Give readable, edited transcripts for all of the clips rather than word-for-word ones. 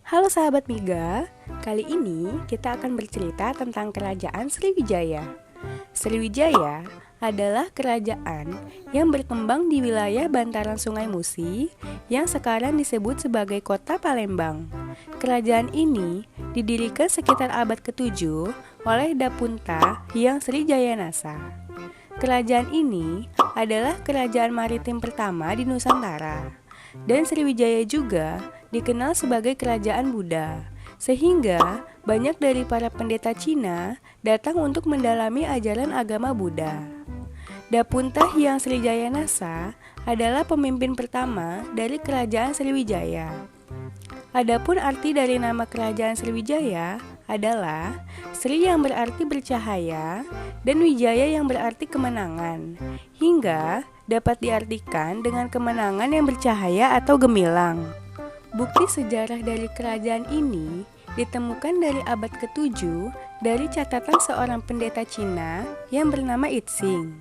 Halo sahabat Miga, kali ini kita akan bercerita tentang Kerajaan Sriwijaya. Sriwijaya adalah kerajaan yang berkembang di wilayah bantaran Sungai Musi yang sekarang disebut sebagai Kota Palembang. Kerajaan ini didirikan sekitar abad ke-7 oleh Dapunta Hyang Srijayanasa. Kerajaan ini adalah kerajaan maritim pertama di Nusantara. Dan Sriwijaya juga dikenal sebagai kerajaan Buddha, sehingga banyak dari para pendeta Cina datang untuk mendalami ajaran agama Buddha. Dapunta Hyang Srijayanasa adalah pemimpin pertama dari kerajaan Sriwijaya. Adapun arti dari nama kerajaan Sriwijaya adalah Sri yang berarti bercahaya dan Wijaya yang berarti kemenangan, hingga dapat diartikan dengan kemenangan yang bercahaya atau gemilang. Bukti sejarah dari kerajaan ini ditemukan dari abad ke-7 dari catatan seorang pendeta Cina yang bernama Itsing.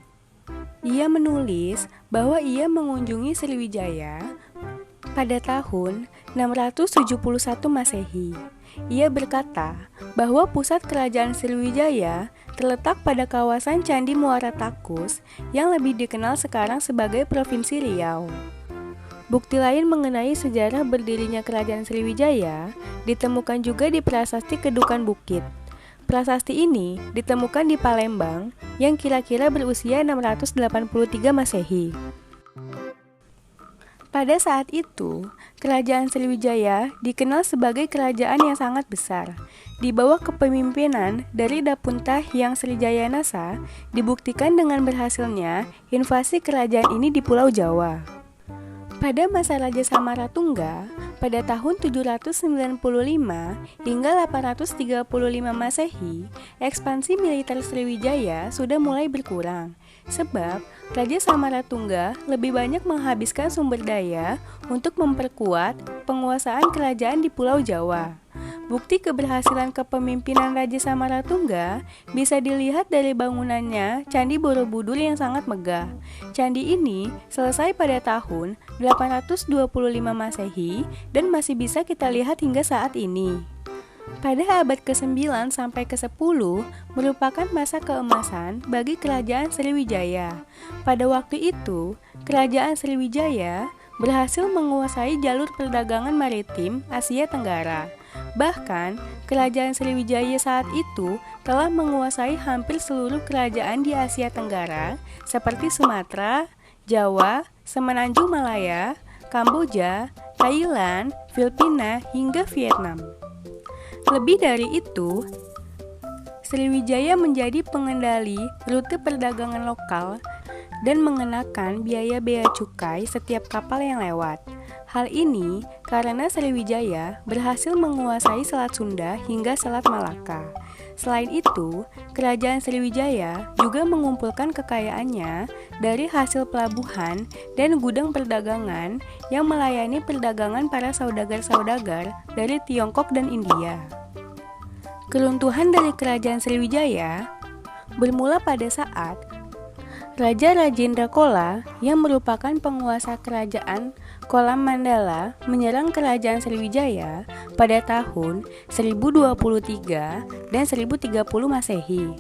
Ia menulis bahwa ia mengunjungi Sriwijaya pada tahun 671 Masehi. Ia berkata bahwa pusat kerajaan Sriwijaya terletak pada kawasan Candi Muara Takus yang lebih dikenal sekarang sebagai Provinsi Riau. Bukti lain mengenai sejarah berdirinya kerajaan Sriwijaya ditemukan juga di Prasasti Kedukan Bukit. Prasasti ini ditemukan di Palembang yang kira-kira berusia 683 Masehi. Pada saat itu, kerajaan Sriwijaya dikenal sebagai kerajaan yang sangat besar. Di bawah kepemimpinan dari Dapunta Hyang Srijayanasa, dibuktikan dengan berhasilnya invasi kerajaan ini di Pulau Jawa. Pada masa Raja Samaratungga, pada tahun 795 hingga 835 Masehi, ekspansi militer Sriwijaya sudah mulai berkurang, sebab Raja Samaratungga lebih banyak menghabiskan sumber daya untuk memperkuat penguasaan kerajaan di Pulau Jawa. Bukti keberhasilan kepemimpinan Raja Samaratungga bisa dilihat dari bangunannya Candi Borobudur yang sangat megah. Candi ini selesai pada tahun 825 Masehi dan masih bisa kita lihat hingga saat ini. Pada abad ke-9 sampai ke-10 merupakan masa keemasan bagi kerajaan Sriwijaya. Pada waktu itu, kerajaan Sriwijaya berhasil menguasai jalur perdagangan maritim Asia Tenggara. Bahkan, kerajaan Sriwijaya saat itu telah menguasai hampir seluruh kerajaan di Asia Tenggara seperti Sumatera, Jawa, Semenanjung Malaya, Kamboja, Thailand, Filipina, hingga Vietnam. Lebih dari itu, Sriwijaya menjadi pengendali rute perdagangan lokal dan mengenakan biaya bea cukai setiap kapal yang lewat. Hal ini karena Sriwijaya berhasil menguasai Selat Sunda hingga Selat Malaka. Selain itu, kerajaan Sriwijaya juga mengumpulkan kekayaannya dari hasil pelabuhan dan gudang perdagangan yang melayani perdagangan para saudagar-saudagar dari Tiongkok dan India. Keruntuhan dari kerajaan Sriwijaya bermula pada saat Raja Rajendra Chola yang merupakan penguasa kerajaan Chola Mandala menyerang kerajaan Sriwijaya pada tahun 1023 dan 1030 Masehi.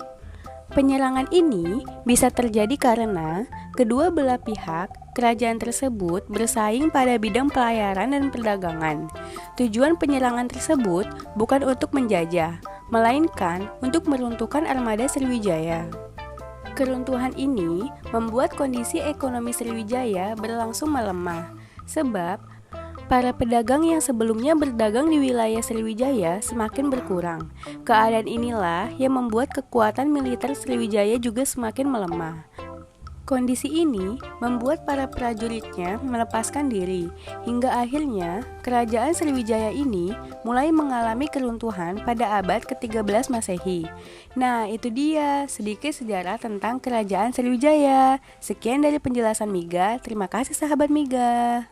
Penyerangan ini bisa terjadi karena kedua belah pihak kerajaan tersebut bersaing pada bidang pelayaran dan perdagangan. Tujuan penyerangan tersebut bukan untuk menjajah, melainkan untuk meruntuhkan armada Sriwijaya. Keruntuhan ini membuat kondisi ekonomi Sriwijaya berlangsung melemah, sebab para pedagang yang sebelumnya berdagang di wilayah Sriwijaya semakin berkurang. Keadaan inilah yang membuat kekuatan militer Sriwijaya juga semakin melemah. Kondisi ini membuat para prajuritnya melepaskan diri, hingga akhirnya kerajaan Sriwijaya ini mulai mengalami keruntuhan pada abad ke-13 Masehi. Nah, itu dia sedikit sejarah tentang kerajaan Sriwijaya. Sekian dari penjelasan Miga, terima kasih sahabat Miga.